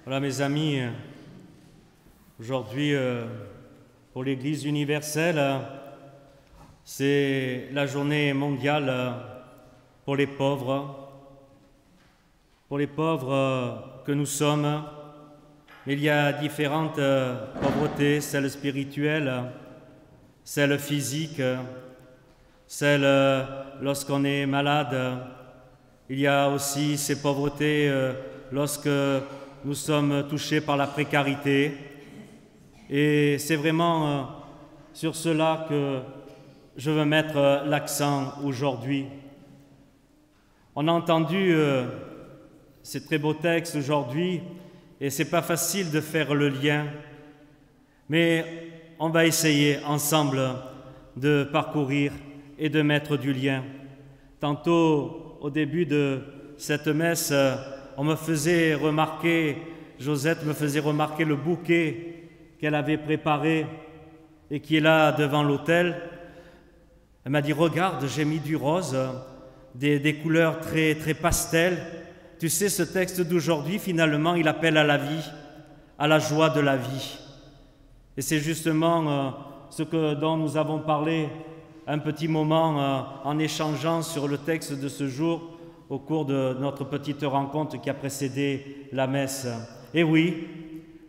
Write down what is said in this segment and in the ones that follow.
Voilà mes amis, aujourd'hui pour l'Église universelle, c'est la journée mondiale pour les pauvres que nous sommes. Mais il y a différentes pauvretés, celle spirituelle, celle physique, celle lorsqu'on est malade. Il y a aussi ces pauvretés lorsque nous sommes touchés par la précarité. Et c'est vraiment sur cela que je veux mettre l'accent aujourd'hui. On a entendu ces très beaux textes aujourd'hui et c'est pas facile de faire le lien, mais on va essayer ensemble de parcourir et de mettre du lien. Tantôt, au début de cette messe, on me faisait remarquer, Josette me faisait remarquer le bouquet qu'elle avait préparé et qui est là devant l'autel. Elle m'a dit, regarde, j'ai mis du rose, des couleurs très, très pastel. Tu sais, ce texte d'aujourd'hui, finalement, il appelle à la vie, à la joie de la vie. Et c'est justement dont nous avons parlé un petit moment en échangeant sur le texte de ce jour au cours de notre petite rencontre qui a précédé la messe. Et oui,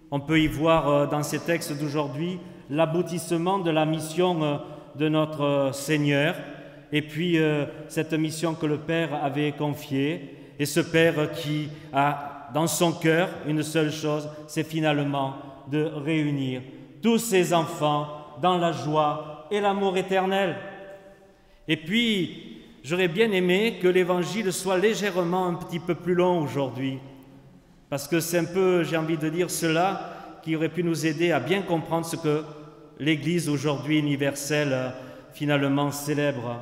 on peut y voir dans ces textes d'aujourd'hui l'aboutissement de la mission de notre Seigneur et puis cette mission que le Père avait confiée et ce Père qui a dans son cœur une seule chose, c'est finalement de réunir tous ses enfants dans la joie et l'amour éternel. Et puis, j'aurais bien aimé que l'Évangile soit légèrement un petit peu plus long aujourd'hui, parce que c'est un peu, j'ai envie de dire, cela qui aurait pu nous aider à bien comprendre ce que l'Église aujourd'hui universelle finalement célèbre.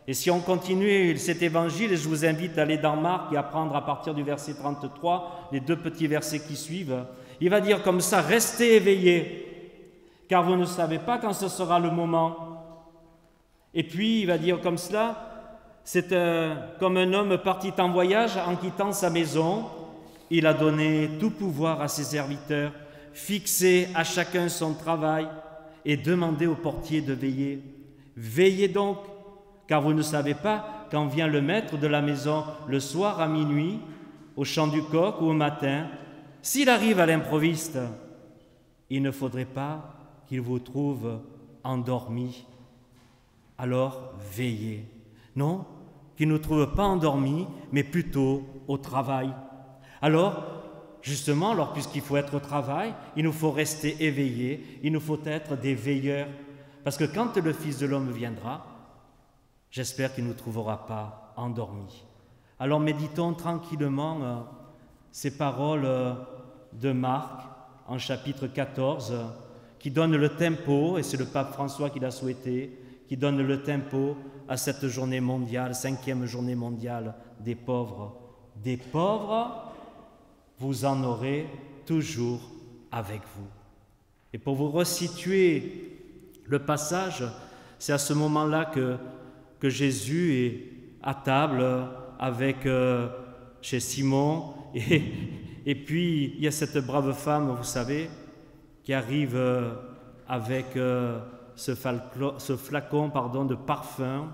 Et si on continue cet Évangile, je vous invite à aller dans Marc et à prendre à partir du verset 33, les deux petits versets qui suivent. Il va dire comme ça, « Restez éveillés, car vous ne savez pas quand ce sera le moment. » Et puis, il va dire comme cela, c'est comme un homme parti en voyage en quittant sa maison. Il a donné tout pouvoir à ses serviteurs, fixé à chacun son travail et demandé au portier de veiller. Veillez donc, car vous ne savez pas quand vient le maître de la maison, le soir à minuit, au chant du coq ou au matin. S'il arrive à l'improviste, il ne faudrait pas qu'il vous trouve endormis. Alors veillez. Non, qu'il ne nous trouve pas endormis, mais plutôt au travail. Alors, justement, puisqu'il faut être au travail, il nous faut rester éveillés, il nous faut être des veilleurs. Parce que quand le Fils de l'homme viendra, j'espère qu'il ne nous trouvera pas endormis. Alors méditons tranquillement ces paroles de Marc en chapitre 14, qui donne le tempo, et c'est le pape François qui l'a souhaité, qui donne le tempo à cette journée mondiale, 5e journée mondiale des pauvres. Des pauvres, vous en aurez toujours avec vous. Et pour vous resituer le passage, c'est à ce moment-là que Jésus est à table chez Simon, et puis il y a cette brave femme, vous savez, qui arrive avec ce flacon de parfum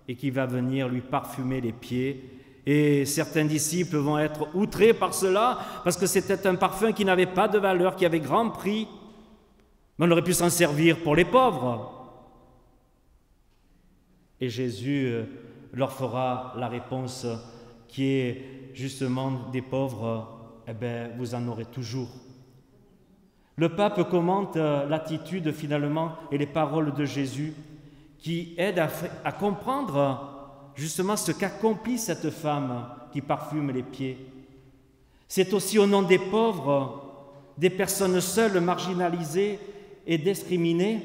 et qui va venir lui parfumer les pieds. Et certains disciples vont être outrés par cela parce que c'était un parfum qui n'avait pas de valeur, qui avait grand prix. Mais on aurait pu s'en servir pour les pauvres. Et Jésus leur fera la réponse qui est justement des pauvres, vous en aurez toujours. Le pape commente l'attitude finalement et les paroles de Jésus qui aident à comprendre justement ce qu'accomplit cette femme qui parfume les pieds. C'est aussi au nom des pauvres, des personnes seules, marginalisées et discriminées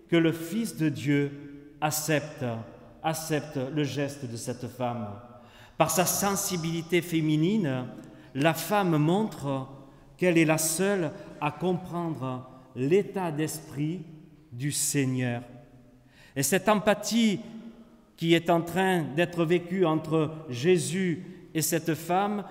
que le Fils de Dieu accepte le geste de cette femme. Par sa sensibilité féminine, la femme montre qu'elle est la seule à comprendre l'état d'esprit du Seigneur. Et cette empathie qui est en train d'être vécue entre Jésus et cette femme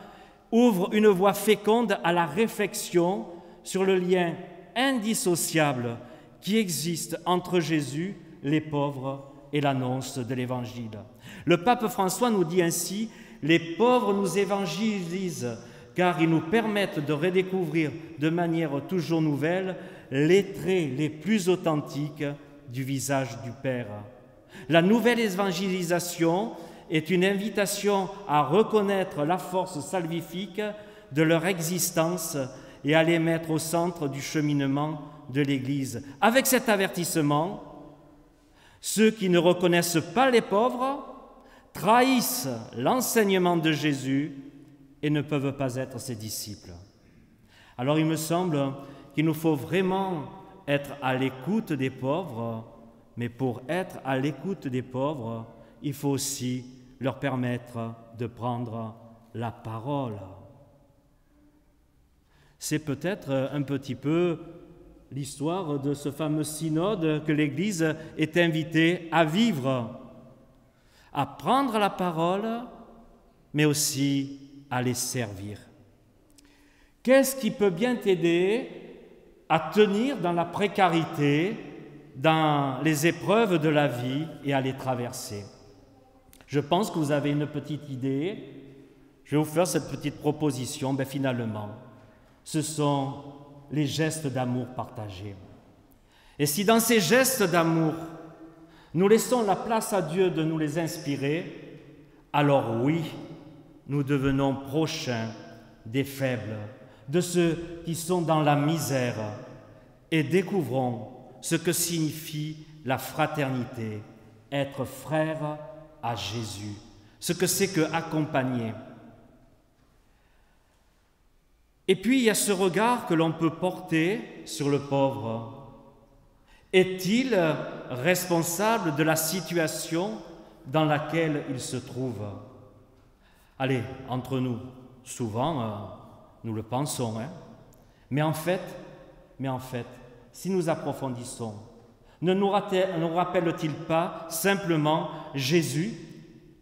ouvre une voie féconde à la réflexion sur le lien indissociable qui existe entre Jésus, les pauvres et l'annonce de l'Évangile. Le pape François nous dit ainsi « Les pauvres nous évangélisent car ils nous permettent de redécouvrir de manière toujours nouvelle les traits les plus authentiques du visage du Père. » La nouvelle évangélisation est une invitation à reconnaître la force salvifique de leur existence et à les mettre au centre du cheminement de l'Église. Avec cet avertissement, ceux qui ne reconnaissent pas les pauvres trahissent l'enseignement de Jésus et ne peuvent pas être ses disciples. Alors il me semble qu'il nous faut vraiment être à l'écoute des pauvres, mais pour être à l'écoute des pauvres, il faut aussi leur permettre de prendre la parole. C'est peut-être un petit peu l'histoire de ce fameux synode que l'Église est invitée à vivre, à prendre la parole, mais aussi à les servir. Qu'est-ce qui peut bien t'aider à tenir dans la précarité, dans les épreuves de la vie et à les traverser? Je pense que vous avez une petite idée. Je vais vous faire cette petite proposition. Finalement, ce sont les gestes d'amour partagés. Et si dans ces gestes d'amour, nous laissons la place à Dieu de nous les inspirer, alors oui, nous devenons prochains des faibles, de ceux qui sont dans la misère, et découvrons ce que signifie la fraternité, être frère à Jésus, ce que c'est que accompagner. Et puis il y a ce regard que l'on peut porter sur le pauvre. Est-il responsable de la situation dans laquelle il se trouve? Allez, entre nous, souvent, nous le pensons, mais en fait, si nous approfondissons, ne nous rappelle-t-il pas simplement Jésus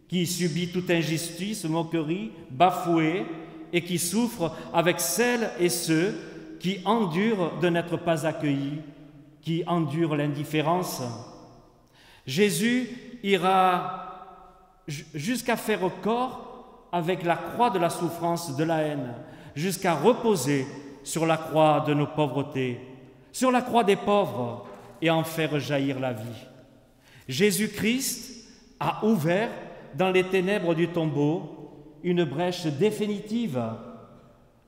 qui subit toute injustice, moquerie, bafouée et qui souffre avec celles et ceux qui endurent de n'être pas accueillis, qui endurent l'indifférence? Jésus ira jusqu'à faire corps avec la croix de la souffrance, de la haine, jusqu'à reposer sur la croix de nos pauvretés, sur la croix des pauvres, et en faire jaillir la vie. Jésus-Christ a ouvert dans les ténèbres du tombeau une brèche définitive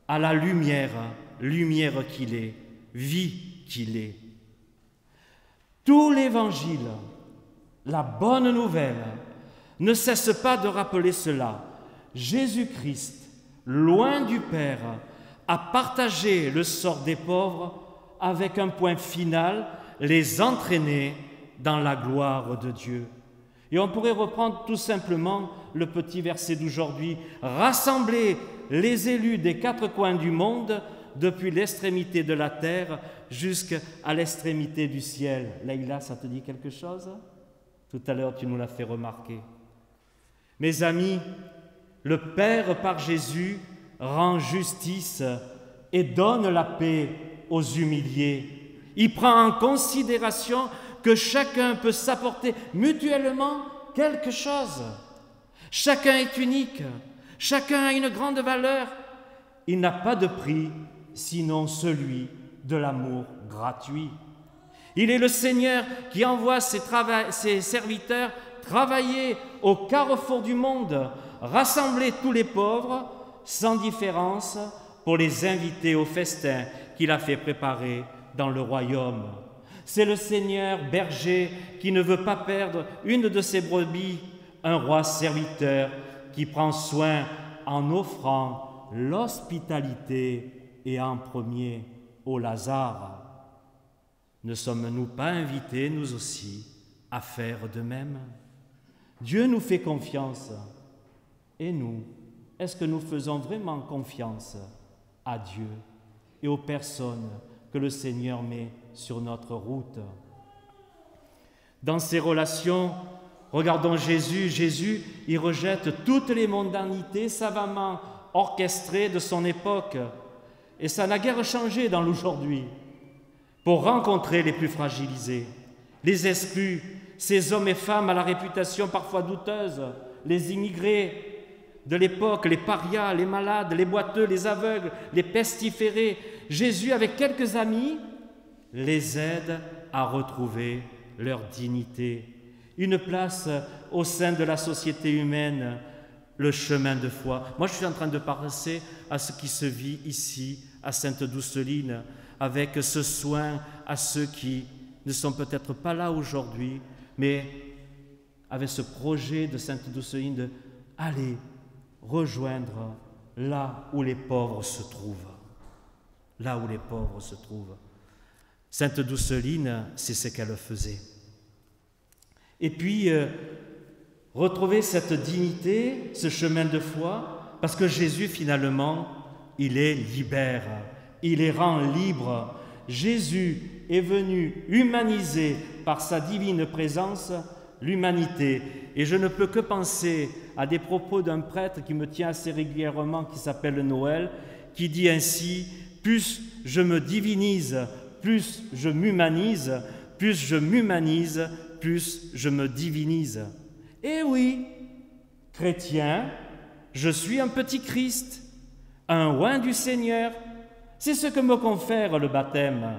à la lumière, lumière qu'il est, vie qu'il est. Tout l'Évangile, la bonne nouvelle, ne cesse pas de rappeler cela. Jésus-Christ, loin du Père, a partagé le sort des pauvres avec un point final, les entraîner dans la gloire de Dieu. Et on pourrait reprendre tout simplement le petit verset d'aujourd'hui. Rassembler les élus des quatre coins du monde, depuis l'extrémité de la terre jusqu'à l'extrémité du ciel. Leïla, ça te dit quelque chose? Tout à l'heure, tu nous l'as fait remarquer. Mes amis, le Père par Jésus rend justice et donne la paix aux humiliés. Il prend en considération que chacun peut s'apporter mutuellement quelque chose. Chacun est unique, chacun a une grande valeur. Il n'a pas de prix, sinon celui de l'amour gratuit. Il est le Seigneur qui envoie ses serviteurs travailler au carrefour du monde, rassembler tous les pauvres sans différence pour les inviter au festin qu'il a fait préparer dans le royaume. C'est le Seigneur berger qui ne veut pas perdre une de ses brebis, un roi serviteur qui prend soin en offrant l'hospitalité et en premier au Lazare. Ne sommes-nous pas invités, nous aussi, à faire de même? Dieu nous fait confiance. Et nous, est-ce que nous faisons vraiment confiance à Dieu et aux personnes que le Seigneur met sur notre route? Dans ces relations, regardons Jésus. Jésus, il rejette toutes les mondanités savamment orchestré de son époque. Et ça n'a guère changé dans l'aujourd'hui. Pour rencontrer les plus fragilisés, les exclus, ces hommes et femmes à la réputation parfois douteuse, les immigrés de l'époque, les parias, les malades, les boiteux, les aveugles, les pestiférés, Jésus, avec quelques amis, les aide à retrouver leur dignité, une place au sein de la société humaine, le chemin de foi. Moi, je suis en train de penser à ce qui se vit ici, à Sainte-Dousseline, avec ce soin à ceux qui ne sont peut-être pas là aujourd'hui, mais avec ce projet de Sainte-Dousseline de aller rejoindre là où les pauvres se trouvent. Là où les pauvres se trouvent. Sainte-Dousseline, c'est ce qu'elle faisait. Et puis, retrouver cette dignité, ce chemin de foi, parce que Jésus, finalement, il les libère, il les rend libres. Jésus est venu humaniser par sa divine présence l'humanité. Et je ne peux que penser à des propos d'un prêtre qui me tient assez régulièrement, qui s'appelle Noël, qui dit ainsi: plus je me divinise, plus je m'humanise, plus je m'humanise, plus je me divinise. Eh oui, chrétien, je suis un petit Christ, un oint du Seigneur. C'est ce que me confère le baptême,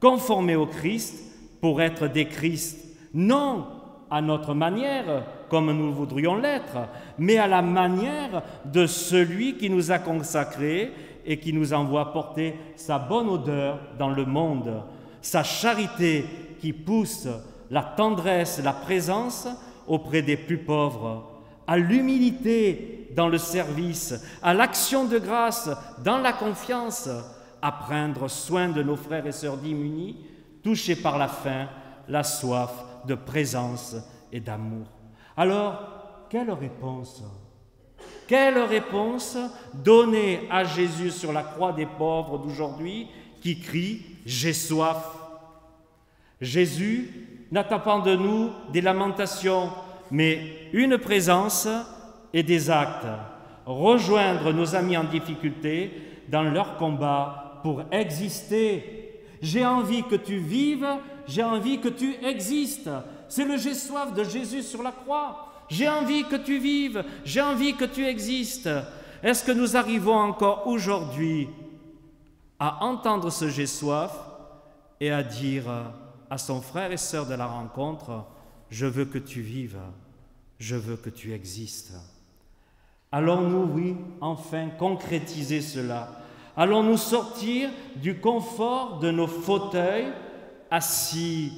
conformer au Christ pour être des Christ, non à notre manière, comme nous voudrions l'être, mais à la manière de celui qui nous a consacrés et qui nous envoie porter sa bonne odeur dans le monde, sa charité qui pousse la tendresse, la présence auprès des plus pauvres, à l'humilité dans le service, à l'action de grâce dans la confiance, à prendre soin de nos frères et sœurs démunis, touchés par la faim, la soif de présence et d'amour. Alors, quelle réponse? Quelle réponse donner à Jésus sur la croix des pauvres d'aujourd'hui qui crie « J'ai soif ». Jésus n'attend pas de nous des lamentations, mais une présence et des actes. Rejoindre nos amis en difficulté dans leur combat pour exister. J'ai envie que tu vives, j'ai envie que tu existes. C'est le « j'ai soif » de Jésus sur la croix. J'ai envie que tu vives, j'ai envie que tu existes. Est-ce que nous arrivons encore aujourd'hui à entendre ce « j'ai soif » et à dire à son frère et sœur de la rencontre « je veux que tu vives, je veux que tu existes ». Allons-nous, oui, enfin concrétiser cela? Allons-nous sortir du confort de nos fauteuils assis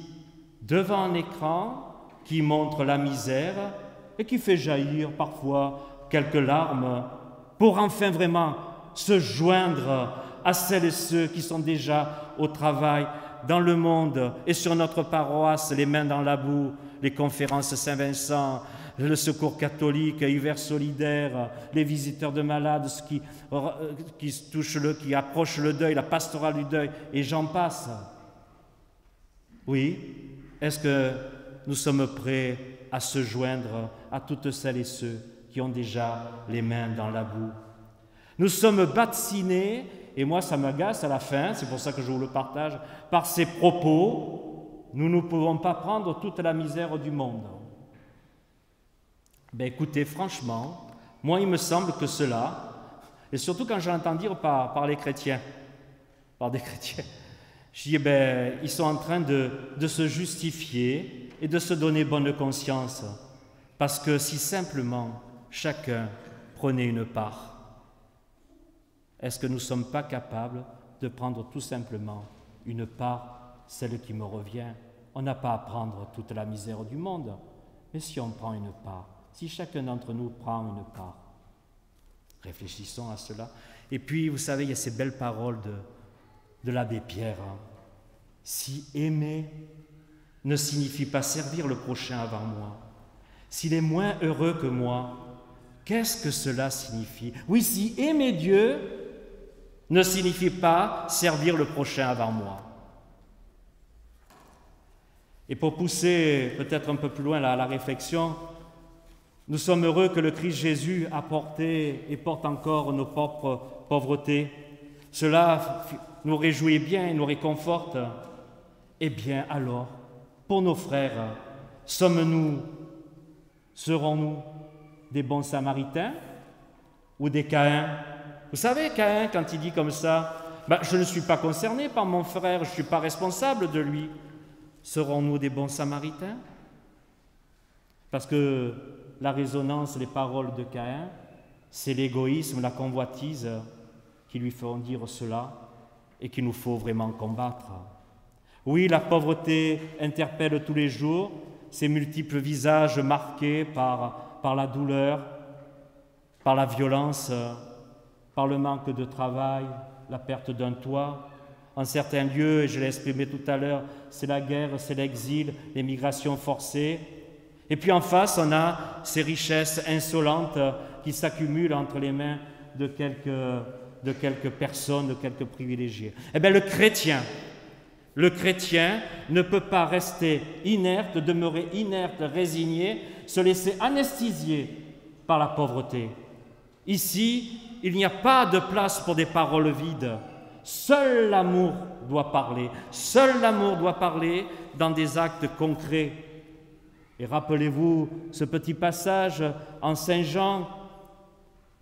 devant un écran qui montre la misère et qui fait jaillir parfois quelques larmes pour enfin vraiment se joindre à celles et ceux qui sont déjà au travail dans le monde et sur notre paroisse, les mains dans la boue, les conférences Saint-Vincent, le secours catholique, hiver solidaire, les visiteurs de malades, ceux qui approchent le deuil, la pastorale du deuil, et j'en passe. Oui, est-ce que nous sommes prêts à se joindre à toutes celles et ceux qui ont déjà les mains dans la boue? Nous sommes vaccinés, et moi ça m'agace à la fin, c'est pour ça que je vous le partage, par ces propos, nous ne pouvons pas prendre toute la misère du monde. Ben écoutez, franchement, moi il me semble que cela, et surtout quand je l'entends dire par les chrétiens, par des chrétiens, je dis, ils sont en train de se justifier et de se donner bonne conscience, parce que si simplement chacun prenait une part, est-ce que nous ne sommes pas capables de prendre tout simplement une part, celle qui me revient? On n'a pas à prendre toute la misère du monde, mais si on prend une part, si chacun d'entre nous prend une part, réfléchissons à cela. Et puis, vous savez, il y a ces belles paroles de l'abbé Pierre. Si aimer ne signifie pas servir le prochain avant moi, s'il est moins heureux que moi, qu'est-ce que cela signifie? Oui, si aimer Dieu ne signifie pas servir le prochain avant moi. Et pour pousser peut-être un peu plus loin la réflexion, Nous sommes heureux que le Christ Jésus a porté et porte encore nos propres pauvretés. Cela nous réjouit bien et nous réconforte. Eh bien alors, pour nos frères, serons-nous des bons samaritains ou des Caïns? Vous savez, Caïn, quand il dit comme ça, je ne suis pas concerné par mon frère, je ne suis pas responsable de lui. Serons-nous des bons samaritains? Parce que la résonance des paroles de Caïn, c'est l'égoïsme, la convoitise qui lui feront dire cela et qu'il nous faut vraiment combattre. Oui, la pauvreté interpelle tous les jours, ces multiples visages marqués par la douleur, par la violence, par le manque de travail, la perte d'un toit. En certains lieux, et je l'ai exprimé tout à l'heure, c'est la guerre, c'est l'exil, les migrations forcées. Et puis en face, on a ces richesses insolentes qui s'accumulent entre les mains de quelques personnes, de quelques privilégiés. Eh bien, le chrétien ne peut pas rester inerte, demeurer inerte, résigné, se laisser anesthésier par la pauvreté. Ici, il n'y a pas de place pour des paroles vides. Seul l'amour doit parler. Seul l'amour doit parler dans des actes concrets. Et rappelez-vous ce petit passage en Saint Jean.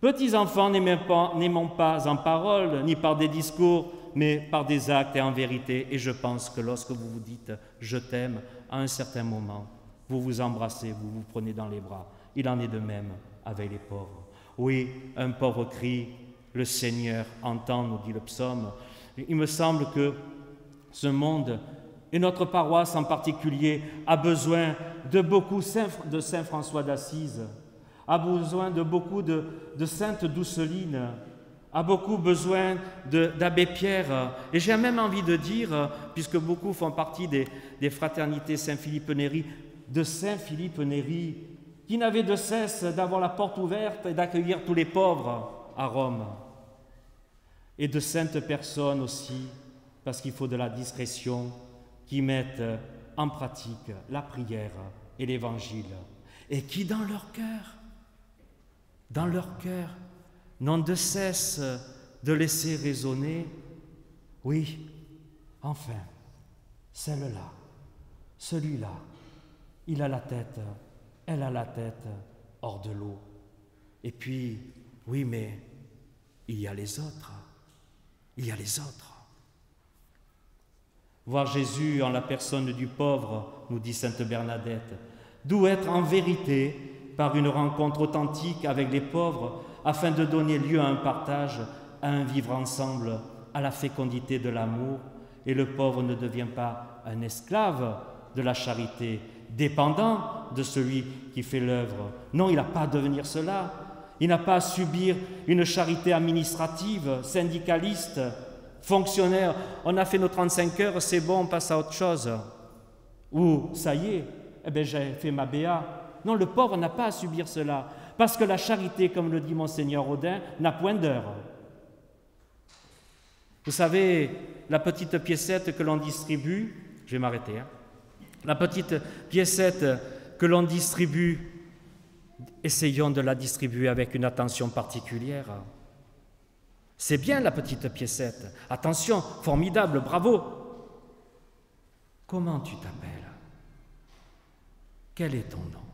Petits enfants, n'aimons pas en parole, ni par des discours, mais par des actes et en vérité. Et je pense que lorsque vous vous dites « je t'aime », à un certain moment, vous vous embrassez, vous vous prenez dans les bras. Il en est de même avec les pauvres. Oui, un pauvre cri, le Seigneur entend, nous dit le psaume. Il me semble que ce monde, et notre paroisse en particulier, a besoin de beaucoup de Saint François d'Assise, a besoin de beaucoup de Sainte Douceline, a beaucoup besoin d'Abbé Pierre. Et j'ai même envie de dire, puisque beaucoup font partie des fraternités Saint-Philippe Néri, de Saint Philippe Néri, qui n'avait de cesse d'avoir la porte ouverte et d'accueillir tous les pauvres à Rome. Et de saintes personnes aussi, parce qu'il faut de la discrétion, qui mettent en pratique la prière et l'Évangile, et qui dans leur cœur, n'ont de cesse de laisser résonner, oui, enfin, celle-là, celui-là, il a la tête, elle a la tête hors de l'eau. Et puis, oui, mais il y a les autres, Voir Jésus en la personne du pauvre, nous dit sainte Bernadette, d'où être en vérité par une rencontre authentique avec les pauvres, afin de donner lieu à un partage, à un vivre ensemble, à la fécondité de l'amour, et le pauvre ne devient pas un esclave de la charité, dépendant de celui qui fait l'œuvre. Non, il n'a pas à devenir cela. Il n'a pas à subir une charité administrative, syndicaliste, fonctionnaire. On a fait nos 35 heures, c'est bon, on passe à autre chose. Ou, ça y est, j'ai fait ma BA. Non, le pauvre n'a pas à subir cela. Parce que la charité, comme le dit Monseigneur Audin, n'a point d'heure. Vous savez, la petite piécette que l'on distribue, je vais m'arrêter, la petite piécette que l'on distribue, essayons de la distribuer avec une attention particulière. C'est bien la petite piécette. Attention, formidable, bravo. Comment tu t'appelles? Quel est ton nom?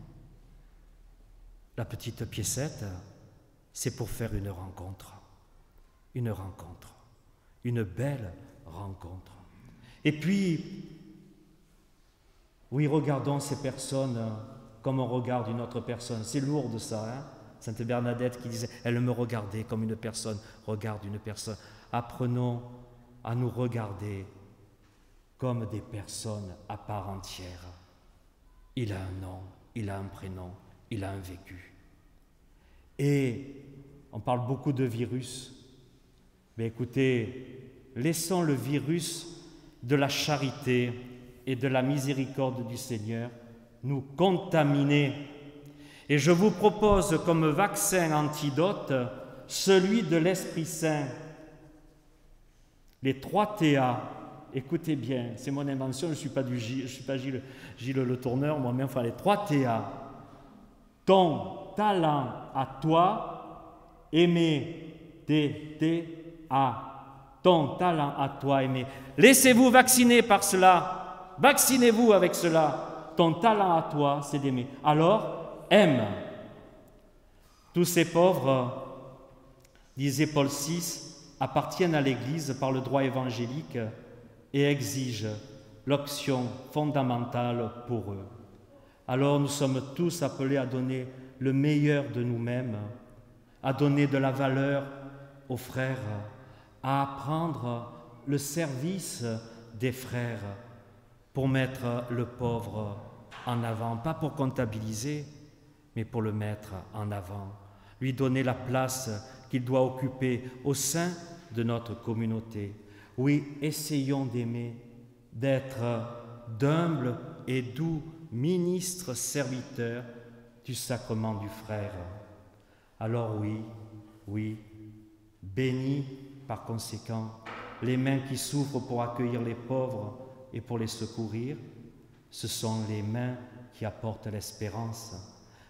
La petite piécette, c'est pour faire une rencontre, une belle rencontre. Et puis, oui, regardons ces personnes comme on regarde une autre personne. C'est lourd de ça, Sainte Bernadette qui disait, elle me regardait comme une personne regarde une personne. Apprenons à nous regarder comme des personnes à part entière. Il a un nom, il a un prénom, il a un vécu. Et on parle beaucoup de virus. Mais écoutez, laissons le virus de la charité et de la miséricorde du Seigneur nous contaminer. Et je vous propose comme vaccin antidote celui de l'Esprit Saint. Les 3 TA, écoutez bien, c'est mon invention, je ne suis pas Gilles Le Tourneur, moi-même, enfin les 3 TA. Ton, talent à toi, aimer, ton talent à toi, aimer. Laissez-vous vacciner par cela, vaccinez-vous avec cela. Ton talent à toi, c'est d'aimer. Alors, aime. Tous ces pauvres, disait Paul VI, appartiennent à l'Église par le droit évangélique et exigent l'option fondamentale pour eux. Alors nous sommes tous appelés à donner le meilleur de nous-mêmes, à donner de la valeur aux frères, à apprendre le service des frères pour mettre le pauvre en avant, pas pour comptabiliser, mais pour le mettre en avant, lui donner la place qu'il doit occuper au sein de notre communauté. Oui, essayons d'aimer, d'être d'humbles et doux ministres serviteurs du sacrement du frère. Alors oui, bénis par conséquent les mains qui s'ouvrent pour accueillir les pauvres et pour les secourir. Ce sont les mains qui apportent l'espérance.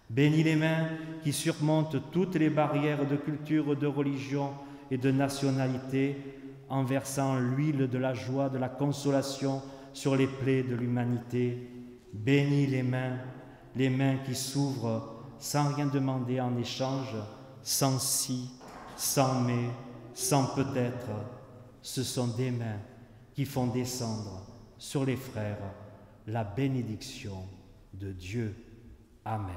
Bénis les mains qui surmontent toutes les barrières de culture, de religion et de nationalité en versant l'huile de la joie, de la consolation sur les plaies de l'humanité. Bénis les mains qui s'ouvrent sans rien demander en échange, sans si, sans mais, sans peut-être. Ce sont des mains qui font descendre sur les frères la bénédiction de Dieu. Amen.